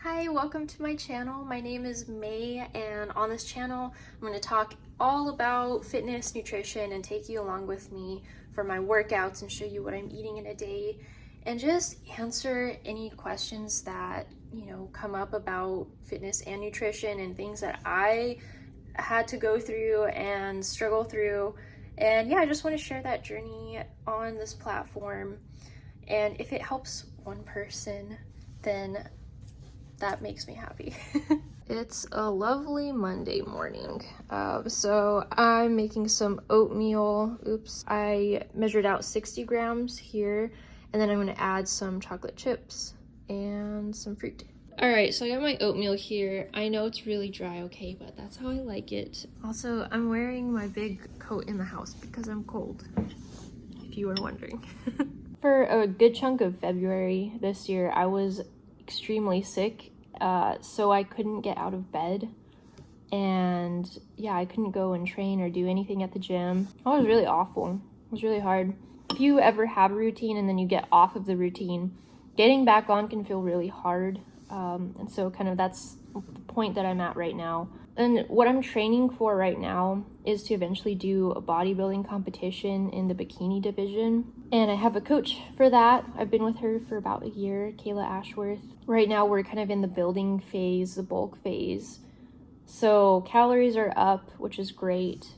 Hi, welcome to my channel. My name is May, and on this channel I'm going to talk all about fitness, nutrition, and take you along with me for my workouts and show you what I'm eating in a day and just answer any questions that come up about fitness and nutrition and things that I had to go through and struggle through. And yeah, I just want to share that journey on this platform, and if it helps one person, then that makes me happy. It's a lovely Monday morning. So I'm making some oatmeal. Oops. I measured out 60 grams here, and then I'm going to add some chocolate chips and some fruit. All right, so I got my oatmeal here. I know it's really dry, okay, but that's how I like it. Also, I'm wearing my big coat in the house because I'm cold, if you were wondering. For a good chunk of February this year, I was extremely sick, so I couldn't get out of bed, and yeah, I couldn't go and train or do anything at the gym. It was really awful. It was really hard. If you ever have a routine and then you get off of the routine, getting back on can feel really hard, and so kind of that's the point that I'm at right now. And what I'm training for right now is to eventually do a bodybuilding competition in the bikini division. And I have a coach for that. I've been with her for about a year, Kayla Ashworth. Right now we're kind of in the building phase, the bulk phase. So calories are up, which is great.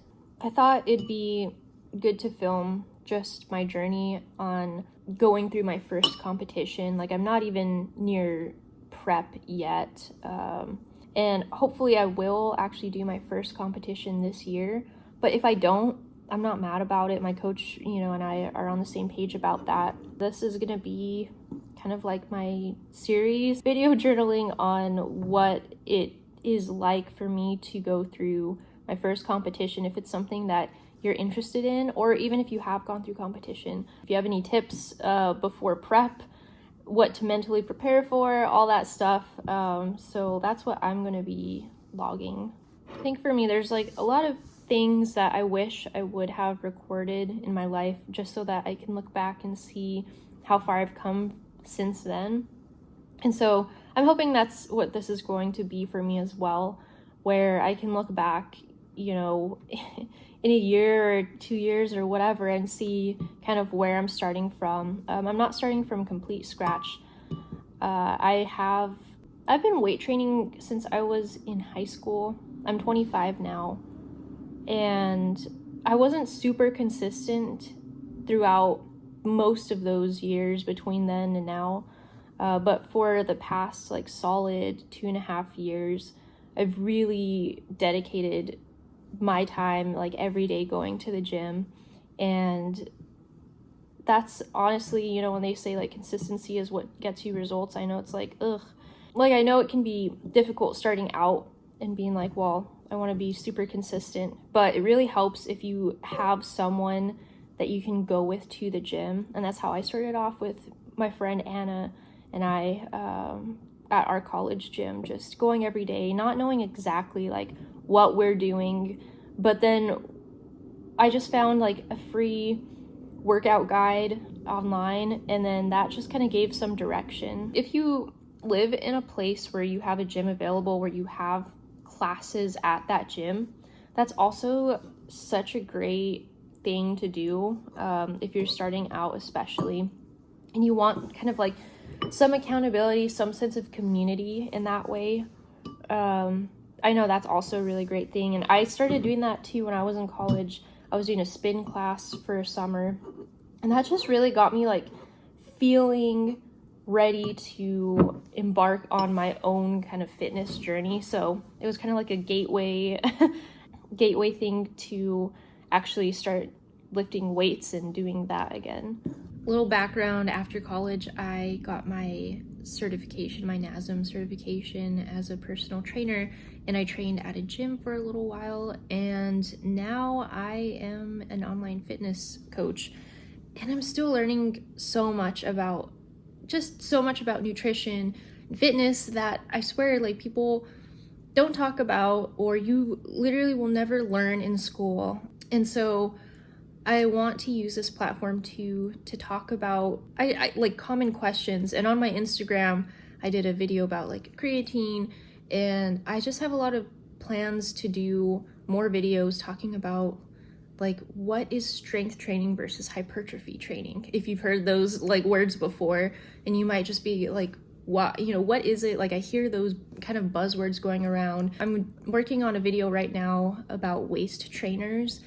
I thought it'd be good to film just my journey on going through my first competition. Like, I'm not even near prep yet. And hopefully I will actually do my first competition this year. But if I don't, I'm not mad about it. My coach, and I are on the same page about that. This is gonna be kind of like my series, video journaling on what it is like for me to go through my first competition, if it's something that you're interested in, or even if you have gone through competition. If you have any tips before prep, what to mentally prepare for, all that stuff. So that's what I'm gonna be logging. I think for me, there's like a lot of things that I wish I would have recorded in my life just so that I can look back and see how far I've come since then. And so I'm hoping that's what this is going to be for me as well, where I can look back, in a year or 2 years or whatever, and see kind of where I'm starting from. I'm not starting from complete scratch. I've been weight training since I was in high school. I'm 25 now, and I wasn't super consistent throughout most of those years between then and now. But for the past solid 2.5 years, I've really dedicated my time every day going to the gym. And that's honestly, when they say consistency is what gets you results, I know it's ugh. I know it can be difficult starting out and being well, I want to be super consistent, but it really helps if you have someone that you can go with to the gym. And that's how I started off, with my friend Anna and I, at our college gym, just going every day, not knowing exactly what we're doing. But then I just found a free workout guide online, and then that just kind of gave some direction. If you live in a place where you have a gym available, where you have classes at that gym, that's also such a great thing to do, if you're starting out especially, and you want kind of some accountability, some sense of community in that way. I know that's also a really great thing, and I started doing that too when I was in college. I was doing a spin class for a summer, and that just really got me feeling ready to embark on my own kind of fitness journey. So it was kind of like a gateway thing to actually start lifting weights and doing that again. Little background: after college, I got my certification, my NASM certification as a personal trainer, and I trained at a gym for a little while, and now I am an online fitness coach, and I'm still learning so much about nutrition and fitness that I swear people don't talk about, or you literally will never learn in school. And so I want to use this platform to talk about I common questions. And on my Instagram, I did a video about like creatine, and I just have a lot of plans to do more videos talking about like what is strength training versus hypertrophy training, if you've heard those like words before, and you might just be like, what, you know, what is it? Like I hear those kind of buzzwords going around. I'm working on a video right now about waist trainers.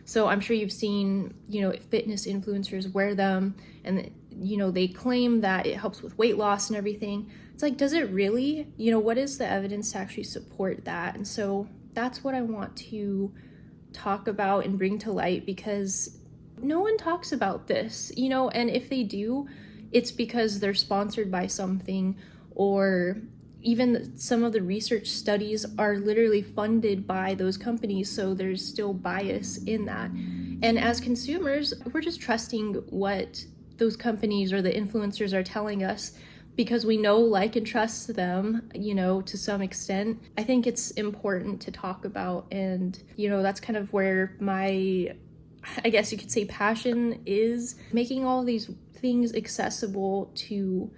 So I'm sure you've seen, you know, fitness influencers wear them, and you know, they claim that it helps with weight loss and everything. It's like, does it really? You know, what is the evidence to actually support that? And so that's what I want to talk about and bring to light, because no one talks about this, you know, and if they do, it's because they're sponsored by something, or even some of the research studies are literally funded by those companies, so there's still bias in that. And as consumers, we're just trusting what those companies or the influencers are telling us because we know, like, and trust them, you know, to some extent. I think it's important to talk about, and, you know, that's kind of where my, I guess you could say, passion is, making all these things accessible to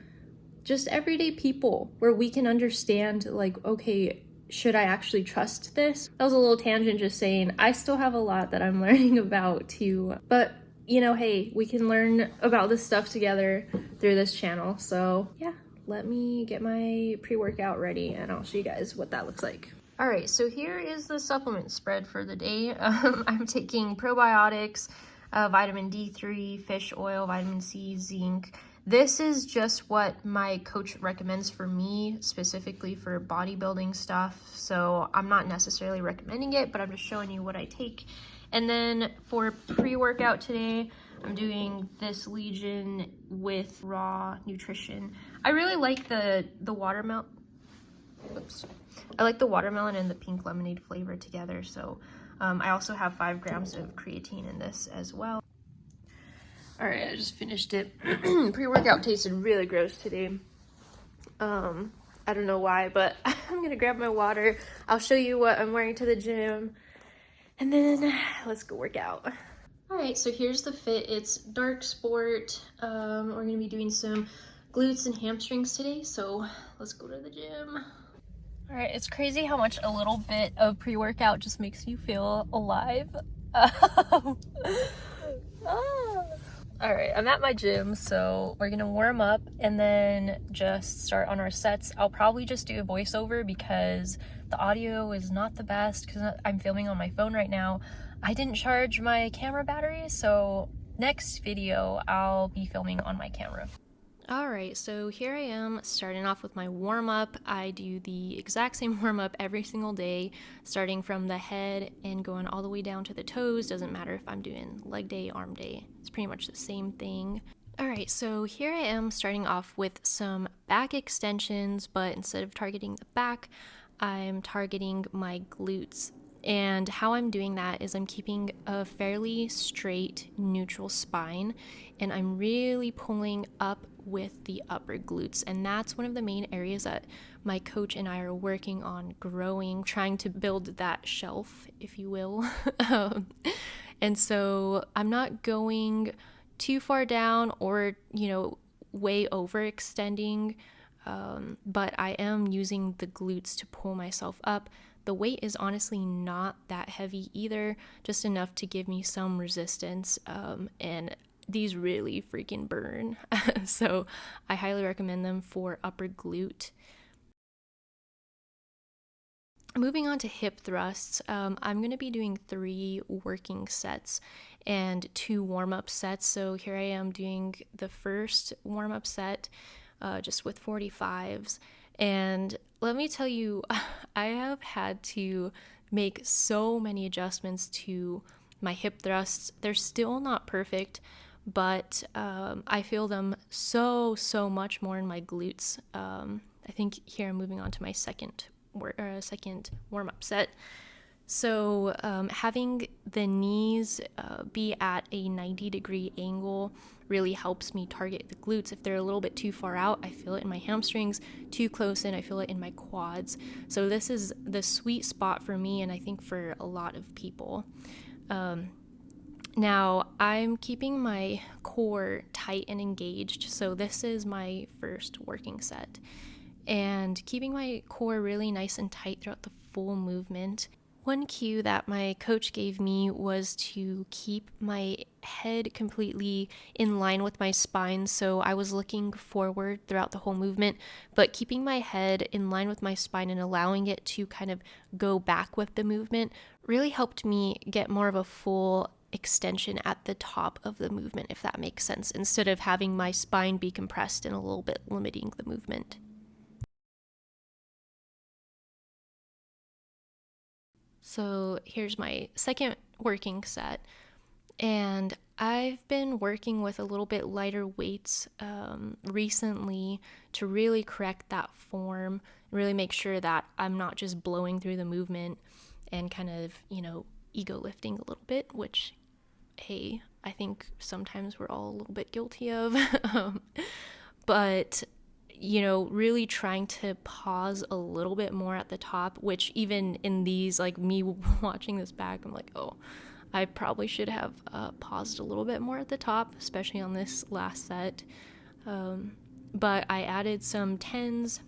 just everyday people, where we can understand, like, okay, should I actually trust this? That was a little tangent, just saying I still have a lot that I'm learning about too, but you know, hey, we can learn about this stuff together through this channel. So yeah, let me get my pre-workout ready and I'll show you guys what that looks like. All right, so here is the supplement spread for the day. I'm taking probiotics, vitamin D3, fish oil, vitamin C, zinc. This is just what my coach recommends for me, specifically for bodybuilding stuff. So I'm not necessarily recommending it, but I'm just showing you what I take. And then for pre-workout today, I'm doing this Legion with raw nutrition. I really like the watermelon. Oops. I like the watermelon and the pink lemonade flavor together. So I also have 5 grams of creatine in this as well. All right, I just finished it. Pre-workout tasted really gross today. I don't know why, but I'm gonna grab my water. I'll show you what I'm wearing to the gym, and then let's go work out. All right, so here's the fit. It's dark sport. We're gonna be doing some glutes and hamstrings today, so let's go to the gym. All right, it's crazy how much a little bit of pre-workout just makes you feel alive. All right, I'm at my gym, so we're gonna warm up and then just start on our sets. I'll probably just do a voiceover because the audio is not the best, because I'm filming on my phone right now. I didn't charge my camera battery, so next video I'll be filming on my camera. All right, so here I am starting off with my warm-up. I do the exact same warm-up every single day, starting from the head and going all the way down to the toes. Doesn't matter if I'm doing leg day, arm day. It's pretty much the same thing. All right, so here I am starting off with some back extensions, but instead of targeting the back, I'm targeting my glutes. And how I'm doing that is I'm keeping a fairly straight, neutral spine, and I'm really pulling up with the upper glutes. And that's one of the main areas that my coach and I are working on growing, trying to build that shelf, if you will. And so I'm not going too far down or, you know, way overextending, but I am using the glutes to pull myself up. The weight is honestly not that heavy either, just enough to give me some resistance, and these really freaking burn. So I highly recommend them for upper glute. Moving on to hip thrusts, I'm going to be doing 3 working sets and 2 warm-up sets. So here I am doing the first warm-up set just with 45s. And let me tell you, I have had to make so many adjustments to my hip thrusts. They're still not perfect, but I feel them so much more in my glutes. I think here I'm moving on to my second warm-up set. So having the knees be at a 90-degree angle really helps me target the glutes. If they're a little bit too far out, I feel it in my hamstrings. Too close in, I feel it in my quads. So this is the sweet spot for me, and I think for a lot of people. Now, I'm keeping my core tight and engaged, so this is my first working set. and keeping my core really nice and tight throughout the full movement. One cue that my coach gave me was to keep my head completely in line with my spine, so I was looking forward throughout the whole movement, but keeping my head in line with my spine and allowing it to kind of go back with the movement really helped me get more of a full extension at the top of the movement, if that makes sense, instead of having my spine be compressed and a little bit limiting the movement. So here's my second working set, and I've been working with a little bit lighter weights recently to really correct that form, really make sure that I'm not just blowing through the movement and kind of, ego lifting a little bit, which, hey, I think sometimes we're all a little bit guilty of. But really trying to pause a little bit more at the top, which even in these, like me watching this back, I'm like, oh, I probably should have paused a little bit more at the top, especially on this last set. But I added some 10s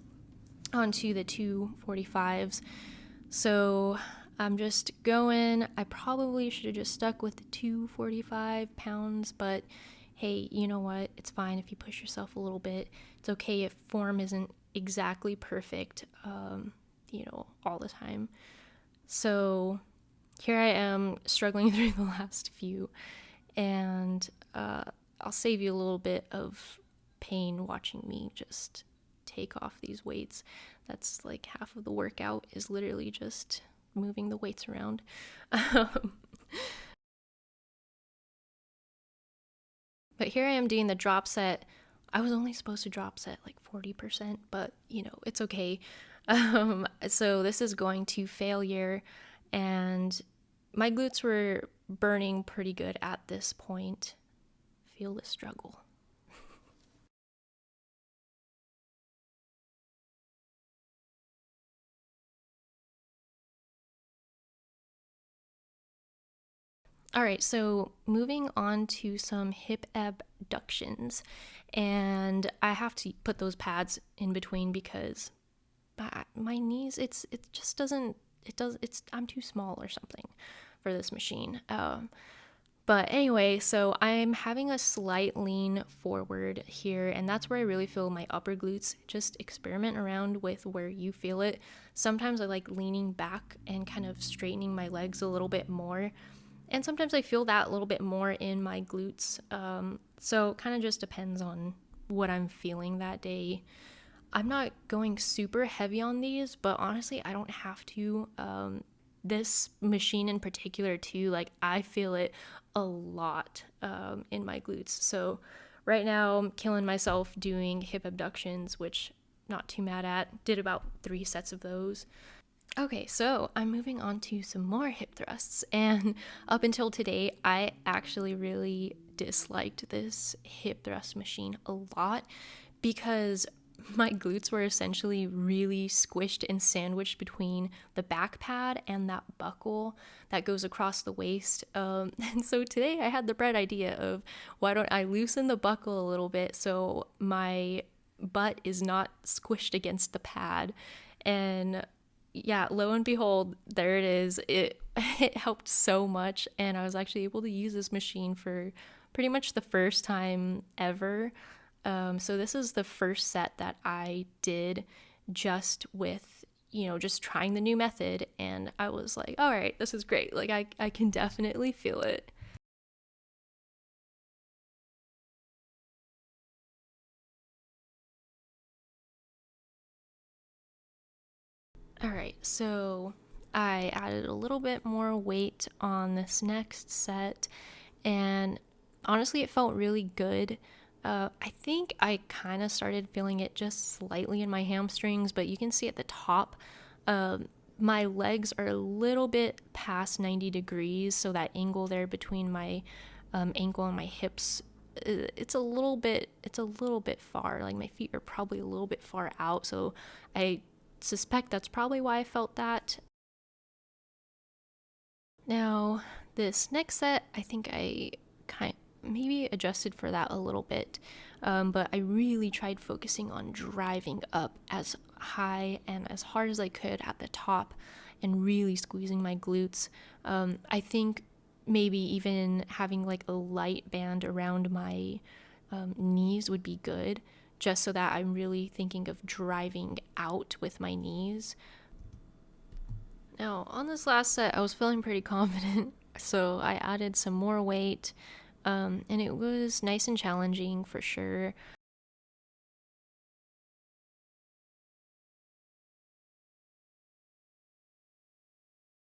onto the 245s. So I'm just going. I probably should have just stuck with the 245 pounds, but hey, you know what? It's fine if you push yourself a little bit. It's okay if form isn't exactly perfect, all the time. So here I am struggling through the last few, and I'll save you a little bit of pain watching me just take off these weights. That's like half of the workout is literally just moving the weights around. But here I am doing the drop set. I was only supposed to drop set like 40%, but it's okay. So this is going to failure, and my glutes were burning pretty good at this point. Feel the struggle. All right, so moving on to some hip abductions, and I have to put those pads in between because my knees, it just doesn't, I'm too small or something for this machine. But anyway, so I'm having a slight lean forward here, and that's where I really feel my upper glutes. Just experiment around with where you feel it. Sometimes I like leaning back and kind of straightening my legs a little bit more. And sometimes I feel that a little bit more in my glutes. So it kind of just depends on what I'm feeling that day. I'm not going super heavy on these, but honestly, I don't have to. This machine in particular, too, like I feel it a lot in my glutes. So right now, I'm killing myself doing hip abductions, which not too mad at. Did about 3 sets of those. Okay, so I'm moving on to some more hip thrusts, and up until today, I actually really disliked this hip thrust machine a lot because my glutes were essentially really squished and sandwiched between the back pad and that buckle that goes across the waist. And so today I had the bright idea of why don't I loosen the buckle a little bit so my butt is not squished against the pad. And yeah, lo and behold, there it is. It it helped so much, and I was actually able to use this machine for pretty much the first time ever. So this is the first set that I did just with, just trying the new method, and I was like, all right, this is great. Like I can definitely feel it. All right, so I added a little bit more weight on this next set, and honestly, it felt really good. I think I kind of started feeling it just slightly in my hamstrings, but you can see at the top, uh, my legs are a little bit past 90 degrees, so that angle there between my ankle and my hips, it's a little bit far. Like my feet are probably a little bit far out, so I suspect that's probably why I felt that. Now, this next set, I think I kind maybe adjusted for that a little bit, but I really tried focusing on driving up as high and as hard as I could at the top and really squeezing my glutes. I think maybe even having like a light band around my knees would be good, just so that I'm really thinking of driving out with my knees. Now, on this last set, I was feeling pretty confident, so I added some more weight, and it was nice and challenging for sure.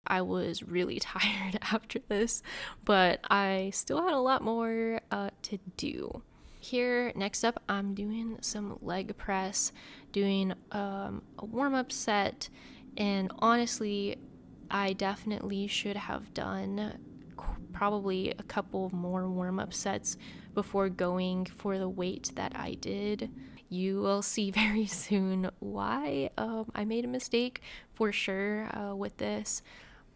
I was really tired after this, but I still had a lot more to do. Here, next up, I'm doing some leg press, doing a warm-up set, and honestly, I definitely should have done probably a couple more warm-up sets before going for the weight that I did. You will see very soon why I made a mistake for sure with this,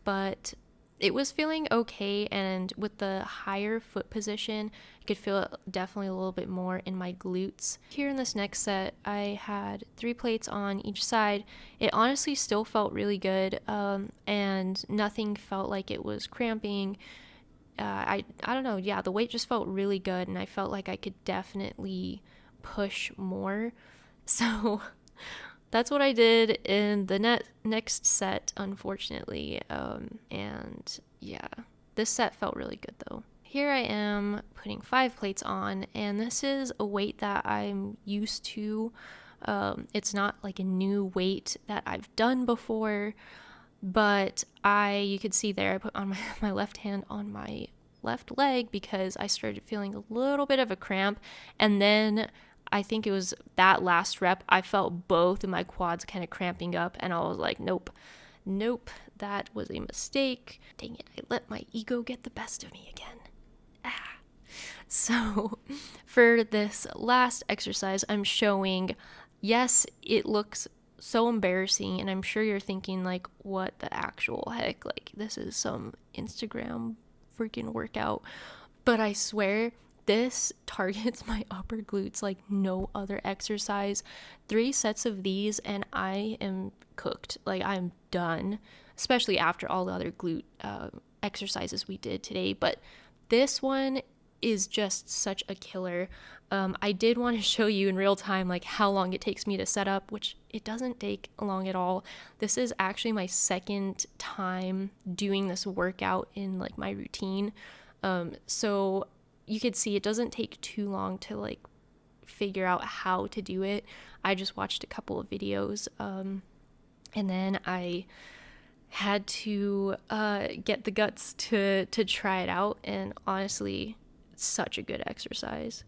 but it was feeling okay, and with the higher foot position, I could feel it definitely a little bit more in my glutes. Here in this next set, I had 3 plates on each side. It honestly still felt really good, and nothing felt like it was cramping. I don't know, yeah, the weight just felt really good, and I felt like I could definitely push more. So that's what I did in the next set, unfortunately. And yeah, this set felt really good though. Here I am putting 5 plates on, and this is a weight that I'm used to. It's not like a new weight that I've done before, but you could see there I put on my left hand on my left leg because I started feeling a little bit of a cramp, and then I think it was that last rep, I felt both of my quads kind of cramping up, and I was like, nope, that was a mistake. Dang it, I let my ego get the best of me again. So for this last exercise, I'm showing, yes, it looks so embarrassing, and I'm sure you're thinking like, what the actual heck, like this is some Instagram freaking workout, but I swear this targets my upper glutes like no other exercise. 3 sets of these and I am cooked. Like I'm done, especially after all the other glute exercises we did today. But this one is just such a killer. I did want to show you in real time like how long it takes me to set up, which it doesn't take long at all. This is actually my second time doing this workout in like my routine. So you could see it doesn't take too long to like figure out how to do it. I just watched a couple of videos, and then I had to get the guts to try it out, and honestly, it's such a good exercise.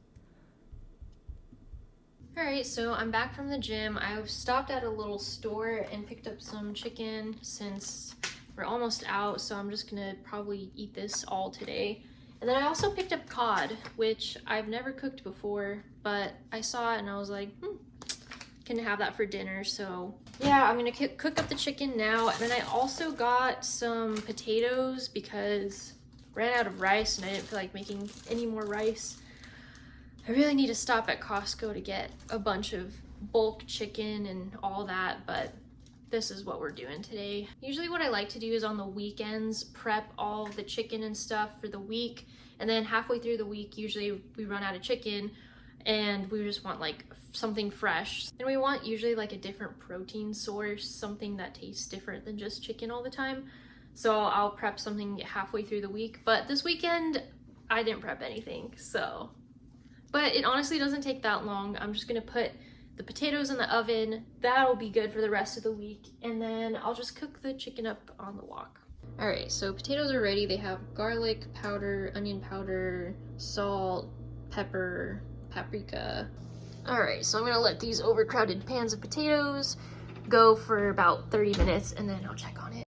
Alright, so I'm back from the gym. I stopped at a little store and picked up some chicken since we're almost out, so I'm just gonna probably eat this all today. And then I also picked up cod, which I've never cooked before, but I saw it and I was like, can have that for dinner. So yeah, I'm gonna cook up the chicken now. And then I also got some potatoes because I ran out of rice and I didn't feel like making any more rice. I really need to stop at Costco to get a bunch of bulk chicken and all that, but this is what we're doing today. Usually what I like to do is on the weekends prep all the chicken and stuff for the week, and then halfway through the week usually we run out of chicken and we just want like something fresh. And we want usually like a different protein source, something that tastes different than just chicken all the time. So I'll prep something halfway through the week, but this weekend I didn't prep anything, so. But it honestly doesn't take that long. I'm just gonna put the potatoes in the oven. That'll be good for the rest of the week. And then I'll just cook the chicken up on the wok. All right, so potatoes are ready. They have garlic powder, onion powder, salt, pepper, paprika. All right, so I'm gonna let these overcrowded pans of potatoes go for about 30 minutes and then I'll check on it.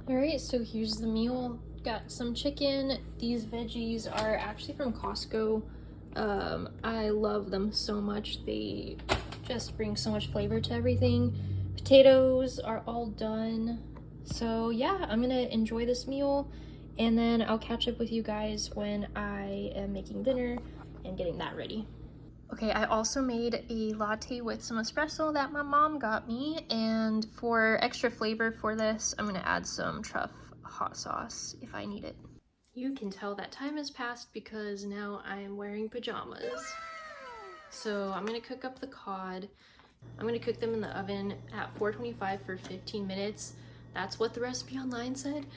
All right, so here's the meal. Got some chicken. These veggies are actually from Costco. I love them so much. They just brings so much flavor to everything. Potatoes are all done. So yeah, I'm gonna enjoy this meal and then I'll catch up with you guys when I am making dinner and getting that ready. Okay, I also made a latte with some espresso that my mom got me, and for extra flavor for this, I'm gonna add some truff hot sauce if I need it. You can tell that time has passed because now I am wearing pajamas. So I'm gonna cook up the cod. I'm gonna cook them in the oven at 425 for 15 minutes. That's what the recipe online said.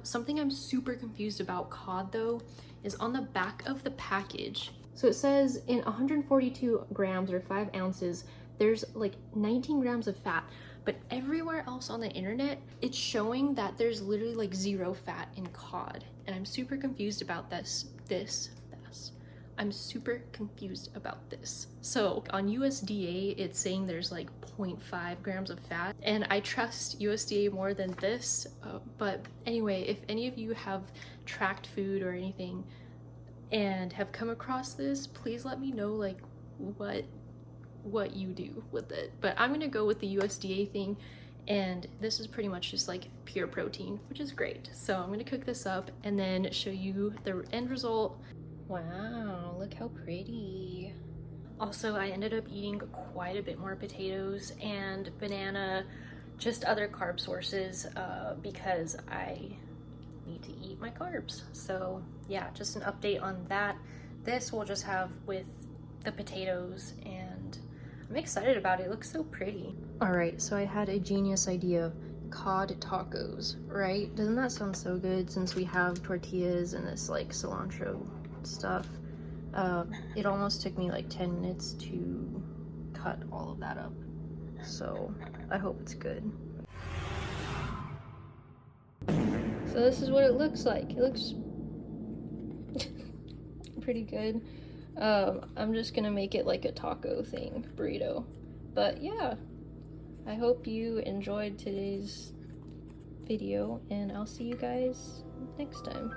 Something I'm super confused about cod though is on the back of the package. So it says in 142 grams or 5 ounces, there's like 19 grams of fat, but everywhere else on the internet, it's showing that there's literally like 0 fat in cod. And I'm super confused about this. I'm super confused about this. So on USDA, it's saying there's like 0.5 grams of fat, and I trust USDA more than this. But anyway, if any of you have tracked food or anything and have come across this, please let me know like what you do with it. But I'm gonna go with the USDA thing, and this is pretty much just like pure protein, which is great. So I'm gonna cook this up and then show you the end result. Wow, look how pretty. Also, I ended up eating quite a bit more potatoes and banana, just other carb sources, because I need to eat my carbs. So yeah, just an update on that. This we'll just have with the potatoes, and I'm excited about it. It looks so pretty. All right, so I had a genius idea. Cod tacos, right? Doesn't that sound so good since we have tortillas and this like cilantro stuff? It almost took me like 10 minutes to cut all of that up, so I hope it's good. So this is what it looks like. It looks pretty good. I'm just gonna make it like a taco thing, burrito. But yeah, I hope you enjoyed today's video, and I'll see you guys next time.